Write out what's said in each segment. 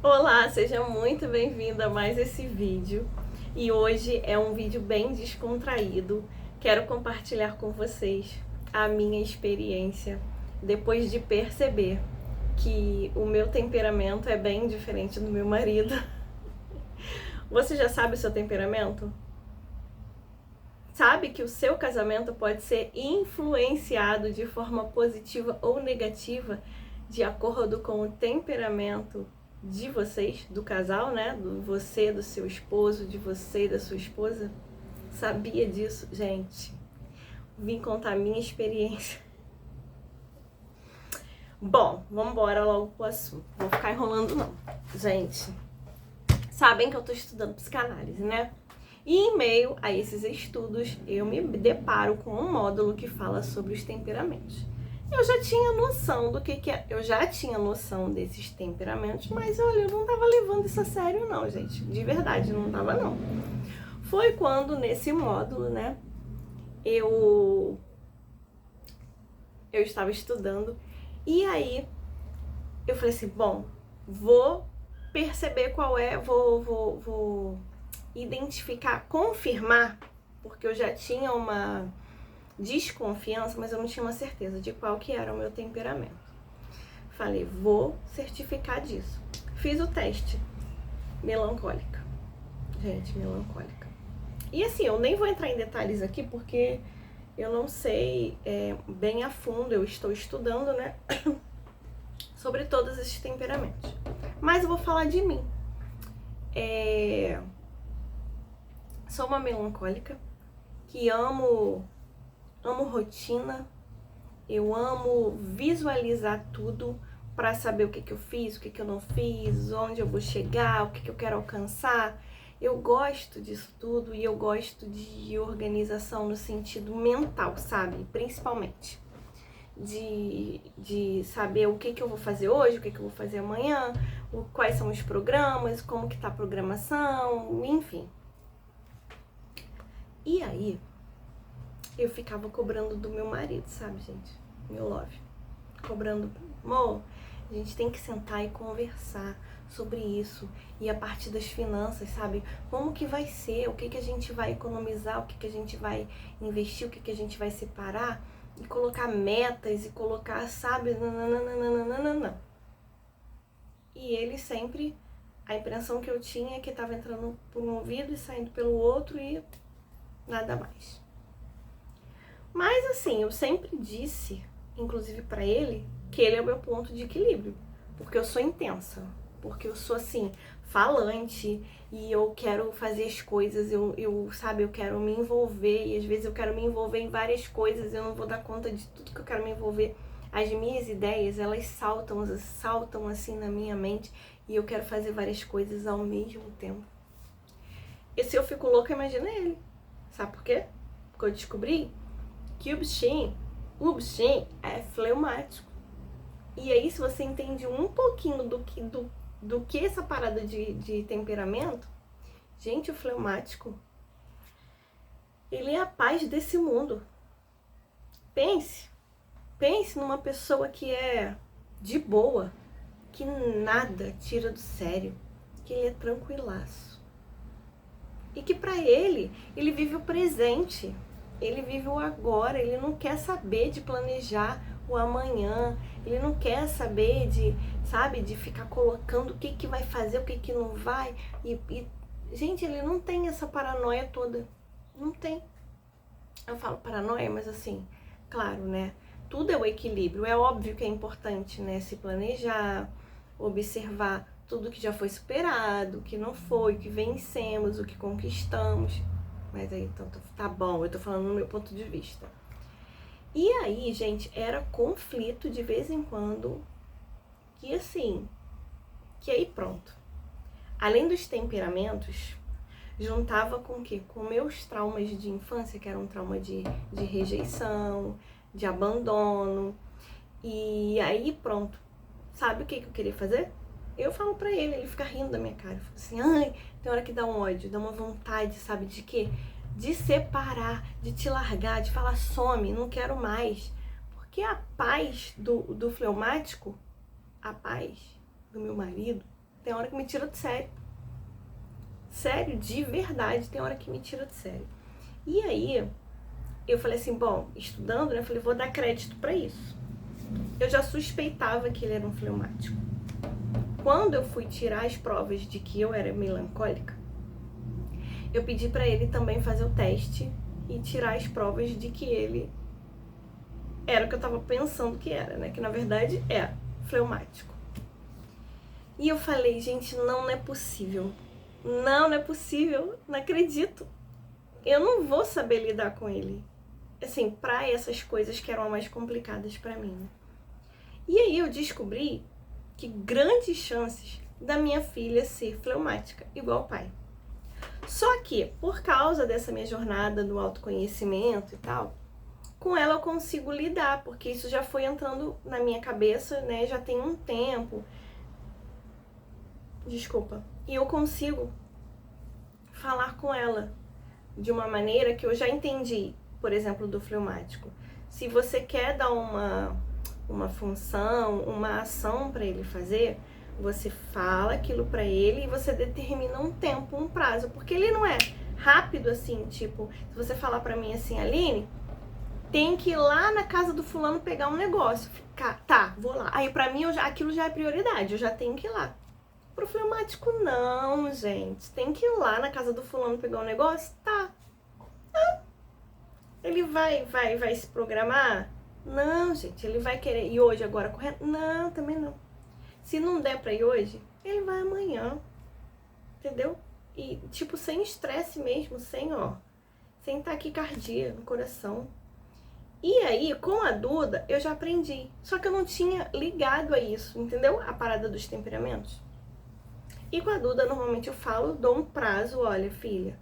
Olá, seja muito bem-vindo a mais esse vídeo. E hoje é um vídeo bem descontraído. Quero compartilhar com vocês a minha experiência depois de perceber que o meu temperamento é bem diferente do meu marido. Você já sabe o seu temperamento? Sabe que o seu casamento pode ser influenciado de forma positiva ou negativa de acordo com o temperamento de vocês, do casal, né? Do você, do seu esposo, de você e da sua esposa? Sabia disso, gente? Vim contar a minha experiência. Bom, vamos embora logo pro assunto. Vou ficar enrolando não. Gente, sabem que eu tô estudando psicanálise, né? E em meio a esses estudos, eu me deparo com um módulo que fala sobre os temperamentos. Eu já tinha noção do que é, eu já tinha noção desses temperamentos, mas olha, eu não tava levando isso a sério não, gente. De verdade, não tava não. Foi quando nesse módulo, né, eu estava estudando e aí eu falei assim, bom, vou perceber qual é, vou identificar, confirmar, porque eu já tinha uma desconfiança, mas eu não tinha uma certeza de qual que era o meu temperamento. Falei, vou certificar disso. Fiz o teste. Melancólica. Gente, melancólica. E assim, eu nem vou entrar em detalhes aqui, porque eu não sei bem a fundo, eu estou estudando, né, sobre todos esses temperamentos. Mas eu vou falar de mim. Sou uma melancólica que amo rotina, eu amo visualizar tudo para saber o que eu fiz, o que eu não fiz, onde eu vou chegar, o que eu quero alcançar. Eu gosto disso tudo e eu gosto de organização no sentido mental, sabe? Principalmente. De saber o que eu vou fazer hoje, o que eu vou fazer amanhã, quais são os programas, como que tá a programação, enfim. E aí, eu ficava cobrando do meu marido, sabe, gente? Meu love. Cobrando, amor, a gente tem que sentar e conversar sobre isso. E a partir das finanças, sabe? Como que vai ser? O que a gente vai economizar? O que a gente vai investir? O que a gente vai separar? E colocar metas e colocar, sabe? Nananana. E ele sempre, a impressão que eu tinha é que estava entrando por um ouvido e saindo pelo outro e nada mais. Mas assim, eu sempre disse, inclusive pra ele, que ele é o meu ponto de equilíbrio. Porque eu sou intensa. Porque eu sou assim, falante e eu quero fazer as coisas, sabe, eu quero me envolver e às vezes eu quero me envolver em várias coisas, eu não vou dar conta de tudo que eu quero me envolver. As minhas ideias, elas saltam assim na minha mente e eu quero fazer várias coisas ao mesmo tempo. E se eu fico louca, imagina ele. Sabe por quê? Porque eu descobri que o bichinho é fleumático. E aí, se você entende um pouquinho do que essa parada de temperamento, gente, o fleumático, ele é a paz desse mundo. Pense numa pessoa que é de boa, que nada tira do sério, que ele é tranquilaço. E que pra ele vive o presente, ele vive o agora, ele não quer saber de planejar o amanhã, ele não quer saber de, sabe, de ficar colocando o que vai fazer, o que não vai. Gente, ele não tem essa paranoia toda, não tem. Eu falo paranoia, mas assim, claro, né, tudo é o equilíbrio, é óbvio que é importante, né, se planejar, observar tudo que já foi superado, o que não foi, o que vencemos, o que conquistamos. Mas aí, então, tá bom, eu tô falando no meu ponto de vista. E aí, gente, era conflito de vez em quando, que assim, que aí pronto. Além dos temperamentos, juntava com o quê? Com meus traumas de infância, que era um trauma de rejeição, de abandono. E aí pronto. Sabe o que eu queria fazer? Eu falo pra ele fica rindo da minha cara. Eu falo assim, ai, tem hora que dá um ódio, dá uma vontade, sabe de quê? De separar, de te largar, de falar some, não quero mais. Porque a paz do fleumático, a paz do meu marido, Tem hora que me tira do sério. Sério, de verdade, tem hora que me tira do sério. E aí, eu falei assim, bom, estudando, né? Eu falei, vou dar crédito pra isso. Eu já suspeitava que ele era um fleumático. Quando eu fui tirar as provas de que eu era melancólica, eu pedi pra ele também fazer o teste e tirar as provas de que ele era o que eu tava pensando que era, né? Que na verdade é fleumático. E eu falei, gente, não é possível. Não é possível, não acredito. Eu não vou saber lidar com ele. Assim, pra essas coisas que eram mais complicadas pra mim, né? E aí eu descobri que grandes chances da minha filha ser fleumática, igual o pai. Só que, por causa dessa minha jornada do autoconhecimento e tal, com ela eu consigo lidar, porque isso já foi entrando na minha cabeça, né? Já tem um tempo. Desculpa. E eu consigo falar com ela de uma maneira que eu já entendi, por exemplo, do fleumático. Se você quer dar uma função, uma ação para ele fazer, você fala aquilo para ele e você determina um tempo, um prazo, porque ele não é rápido assim, tipo, se você falar para mim assim, Aline, tem que ir lá na casa do fulano pegar um negócio. Tá, vou lá. Aí pra mim aquilo já é prioridade, eu já tenho que ir lá. Pro fleumático não, gente. Tem que ir lá na casa do fulano pegar um negócio? Tá. Ele vai se programar? Não, gente, ele vai querer ir hoje, agora, correndo? Não, também não. Se não der pra ir hoje, ele vai amanhã, entendeu? E, tipo, sem estresse mesmo, sem taquicardia no coração. E aí, com a Duda, eu já aprendi. Só que eu não tinha ligado a isso, entendeu? A parada dos temperamentos. E com a Duda, normalmente eu falo, dou um prazo, olha, filha,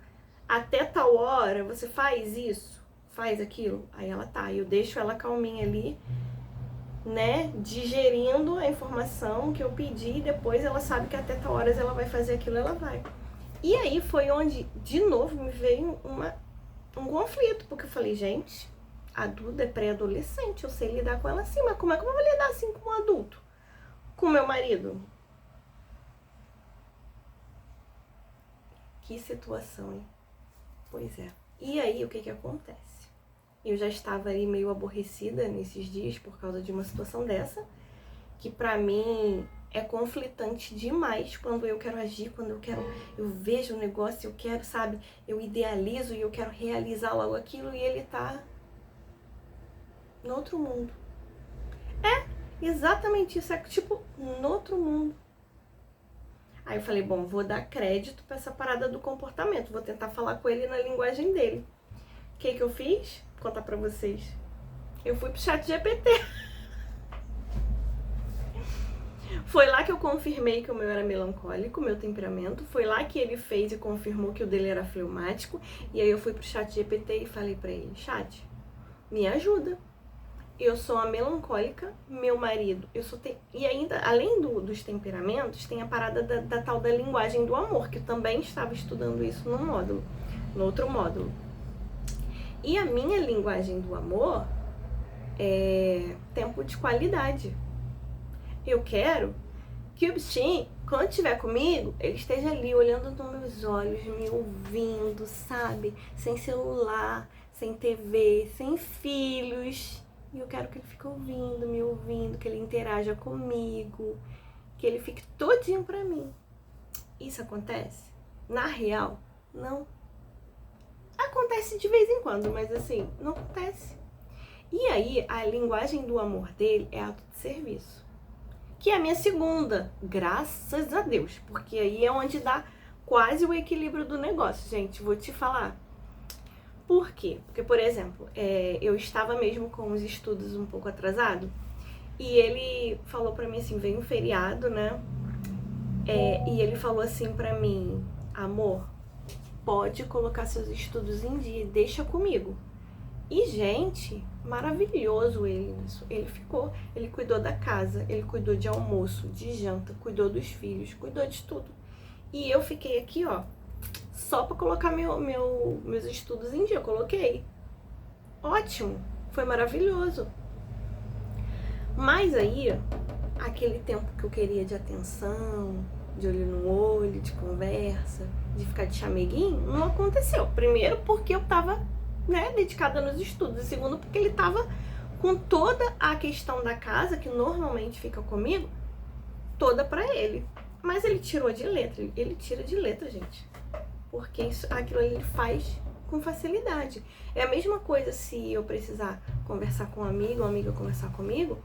até tal hora você faz isso, faz aquilo. Aí ela tá, eu deixo ela calminha ali, né, digerindo a informação que eu pedi, e depois ela sabe que até tal hora ela vai fazer aquilo, ela vai. E aí foi onde, de novo, me veio um conflito, porque eu falei, gente, a Duda é pré-adolescente, eu sei lidar com ela assim, mas como é que eu vou lidar assim com um adulto? Com meu marido? Que situação, hein? Pois é. E aí, o que acontece? Eu já estava ali meio aborrecida nesses dias por causa de uma situação dessa, que pra mim é conflitante demais quando eu quero agir, eu vejo um negócio, eu quero, sabe, eu idealizo e eu quero realizar logo aquilo e ele tá no outro mundo. É, exatamente isso, é tipo, no outro mundo. Aí eu falei, bom, vou dar crédito pra essa parada do comportamento, vou tentar falar com ele na linguagem dele. O que eu fiz? Vou contar pra vocês. Eu fui pro ChatGPT. Foi lá que eu confirmei que o meu era melancólico, o meu temperamento. Foi lá que ele fez e confirmou que o dele era fleumático. E aí eu fui pro ChatGPT e falei pra ele, Chat, me ajuda. Eu sou uma melancólica, meu marido, E ainda, além dos temperamentos, tem a parada da tal da linguagem do amor, que eu também estava estudando isso no outro módulo. E a minha linguagem do amor é tempo de qualidade. Eu quero que o bichinho, quando estiver comigo, ele esteja ali olhando nos meus olhos, me ouvindo, sabe? Sem celular, sem TV, sem filhos. E eu quero que ele fique ouvindo, me ouvindo, que ele interaja comigo, que ele fique todinho pra mim. Isso acontece? Na real, não. Acontece de vez em quando, mas assim, não acontece. E aí, a linguagem do amor dele é ato de serviço. Que é a minha segunda, graças a Deus. Porque aí é onde dá quase o equilíbrio do negócio, gente. Vou te falar. Por quê? Porque, por exemplo, eu estava mesmo com os estudos um pouco atrasado e ele falou pra mim assim, veio um feriado, né? E ele falou assim pra mim, amor, pode colocar seus estudos em dia, deixa comigo. E, gente, maravilhoso ele nisso. Ele cuidou da casa, ele cuidou de almoço, de janta, cuidou dos filhos, cuidou de tudo. E eu fiquei aqui, ó, só pra colocar meus estudos em dia, eu coloquei. Ótimo, foi maravilhoso. Mas aí, aquele tempo que eu queria de atenção, de olho no olho, de conversa, de ficar de chameguinho, não aconteceu. Primeiro porque eu tava, né, dedicada nos estudos. E segundo porque ele tava com toda a questão da casa, que normalmente fica comigo, toda pra ele. Mas ele tirou de letra, ele tira de letra, gente. Porque aquilo ele faz com facilidade. É a mesma coisa se eu precisar conversar com um amigo, uma amiga conversar comigo,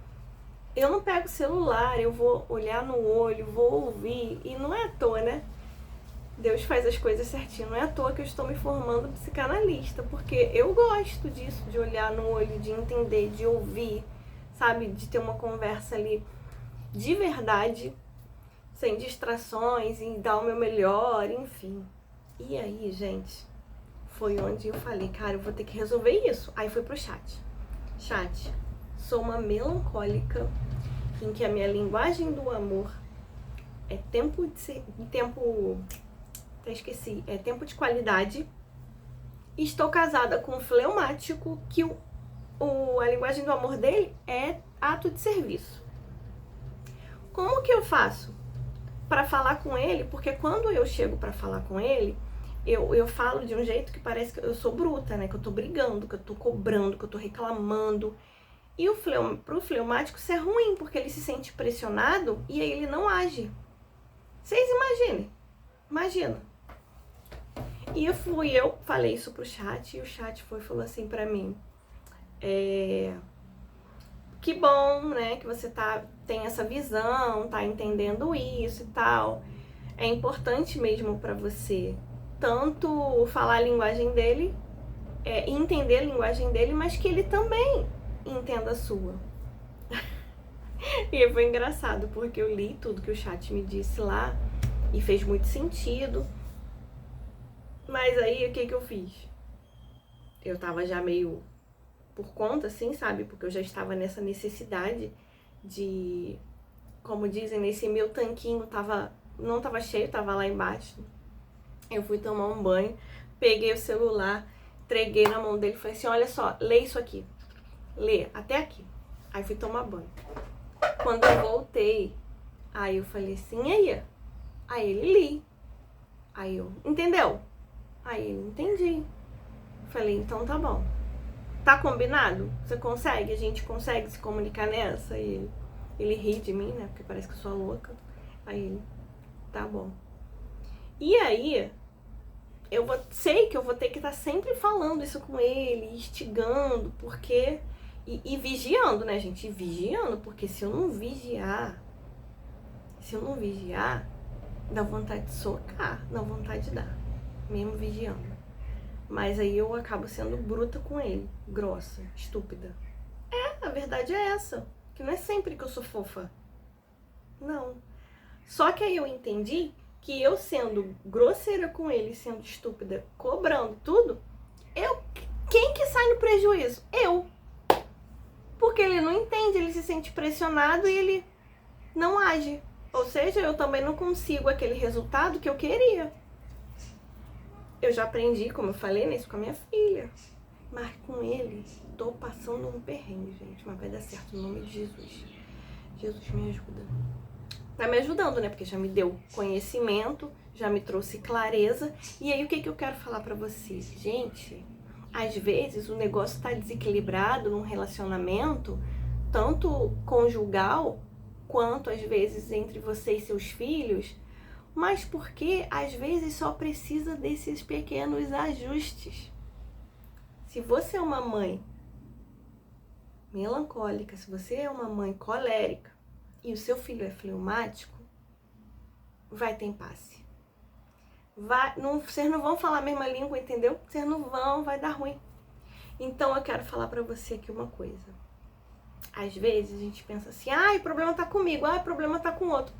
eu não pego o celular, eu vou olhar no olho, vou ouvir, e não é à toa, né? Deus faz as coisas certinho, não é à toa que eu estou me formando psicanalista, porque eu gosto disso, de olhar no olho, de entender, de ouvir, sabe? De ter uma conversa ali de verdade, sem distrações, e dar o meu melhor, enfim. E aí, gente, foi onde eu falei, cara, eu vou ter que resolver isso. Aí fui pro chat. Chat, sou uma melancólica em que a minha linguagem do amor é tempo de qualidade. Estou casada com um fleumático que a linguagem do amor dele é ato de serviço. Como que eu faço para falar com ele? Porque quando eu chego para falar com ele, eu falo de um jeito que parece que eu sou bruta, né? Que eu tô brigando, que eu tô cobrando, que eu tô reclamando. E pro fleumático isso é ruim, porque ele se sente pressionado e aí ele não age. Vocês imagina. E eu falei isso pro chat, e o chat falou assim pra mim, que bom, né, que você tem essa visão, tá entendendo isso e tal. É importante mesmo pra você tanto falar a linguagem dele, entender a linguagem dele, mas que ele também entenda a sua. E foi engraçado, porque eu li tudo que o chat me disse lá e fez muito sentido. Mas aí, o que eu fiz? Eu tava já meio por conta, assim, sabe? Porque eu já estava nessa necessidade de, como dizem, nesse meu tanquinho não tava cheio, tava lá embaixo. Eu fui tomar um banho, peguei o celular, entreguei na mão dele e falei assim, olha só, lê isso aqui. Lê, até aqui. Aí fui tomar banho. Quando eu voltei, aí eu falei assim, e aí ele li. Aí eu, entendeu? Aí ele, entendi. Falei, então tá bom. Tá combinado? Você consegue? A gente consegue se comunicar nessa? E ele ri de mim, né? Porque parece que eu sou louca. Aí ele, tá bom. E aí, sei que eu vou ter que estar sempre falando isso com ele, instigando, porque... E vigiando, né, gente? Vigiando, porque se eu não vigiar, dá vontade de socar, dá vontade de dar, mesmo vigiando. Mas aí eu acabo sendo bruta com ele, grossa, estúpida. A verdade é essa, que não é sempre que eu sou fofa. Não. Só que aí eu entendi que eu sendo grosseira com ele, sendo estúpida, cobrando tudo, quem que sai no prejuízo? Eu. Porque ele não entende, ele se sente pressionado e ele não age. Ou seja, eu também não consigo aquele resultado que eu queria. Eu já aprendi, como eu falei, nisso com a minha filha. Mas com ele, tô passando um perrengue, gente. Mas vai dar certo, no nome de Jesus. Jesus me ajuda. Tá me ajudando, né? Porque já me deu conhecimento, já me trouxe clareza. E aí, o que eu quero falar pra vocês? Gente, às vezes o negócio tá desequilibrado num relacionamento, tanto conjugal, quanto às vezes entre você e seus filhos, mas porque às vezes só precisa desses pequenos ajustes. Se você é uma mãe melancólica, se você é uma mãe colérica e o seu filho é fleumático, vai ter impasse. Vocês não vão falar a mesma língua, entendeu? Vocês não vão, vai dar ruim. Então eu quero falar pra você aqui uma coisa. Às vezes a gente pensa assim, o problema tá comigo, o problema tá com o outro.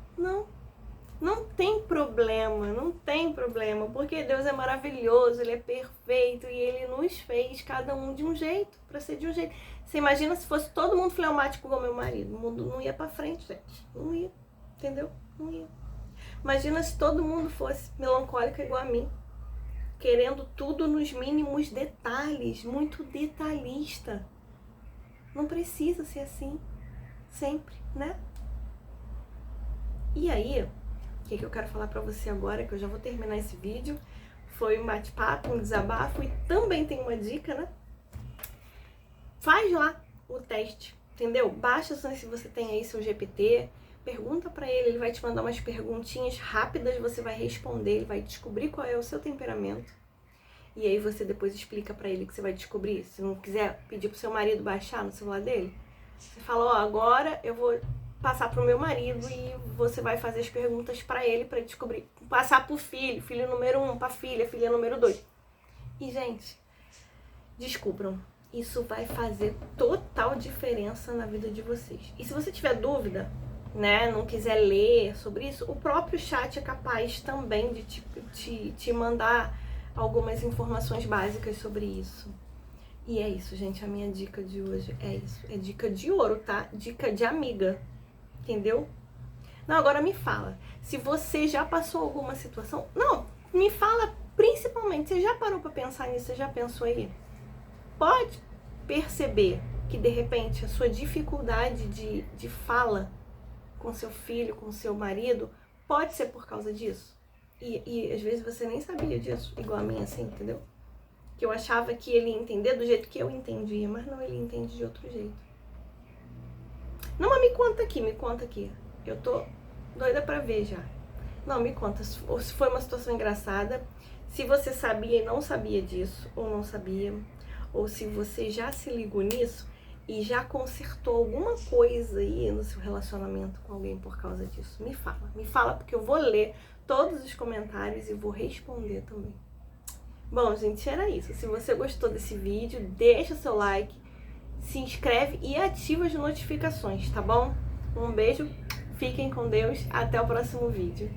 Não tem problema, porque Deus é maravilhoso, Ele é perfeito e Ele nos fez cada um de um jeito, pra ser de um jeito. Você imagina se fosse todo mundo fleumático igual meu marido, o mundo não ia pra frente, gente. Não ia, entendeu? Não ia. Imagina se todo mundo fosse melancólico igual a mim, querendo tudo nos mínimos detalhes, muito detalhista. Não precisa ser assim, sempre, né? E aí, O que eu quero falar pra você agora, que eu já vou terminar esse vídeo, foi um bate-papo, um desabafo e também tem uma dica, né? Faz lá o teste, entendeu? Baixa se você tem aí seu GPT, pergunta pra ele vai te mandar umas perguntinhas rápidas, você vai responder, ele vai descobrir qual é o seu temperamento. E aí você depois explica pra ele que você vai descobrir. Se não quiser pedir pro seu marido baixar no celular dele, você fala, ó, agora eu vou passar pro meu marido e você vai fazer as perguntas pra ele pra descobrir. Passar pro filho, filho número 1, pra filha número 2. E, gente, descubram. Isso vai fazer total diferença na vida de vocês. E se você tiver dúvida, né, não quiser ler sobre isso, o próprio chat é capaz também de te mandar algumas informações básicas sobre isso. E é isso, gente, a minha dica de hoje é isso. É dica de ouro, tá? Dica de amiga, entendeu? Não, agora me fala, se você já passou alguma situação... Não, me fala principalmente, você já parou pra pensar nisso? Você já pensou aí? Pode perceber que, de repente, a sua dificuldade de fala com seu filho, com seu marido, pode ser por causa disso. E às vezes você nem sabia disso, igual a mim, assim, entendeu? Que eu achava que ele ia entender do jeito que eu entendia, mas não, ele entende de outro jeito. Não, mas me conta aqui. Eu tô doida pra ver já. Não, me conta, se foi uma situação engraçada, se você sabia e não sabia disso, ou não sabia, ou se você já se ligou nisso e já consertou alguma coisa aí no seu relacionamento com alguém por causa disso. Me fala porque eu vou ler todos os comentários e vou responder também. Bom, gente, era isso. Se você gostou desse vídeo, deixa o seu like, se inscreve e ativa as notificações, tá bom? Um beijo, fiquem com Deus, até o próximo vídeo.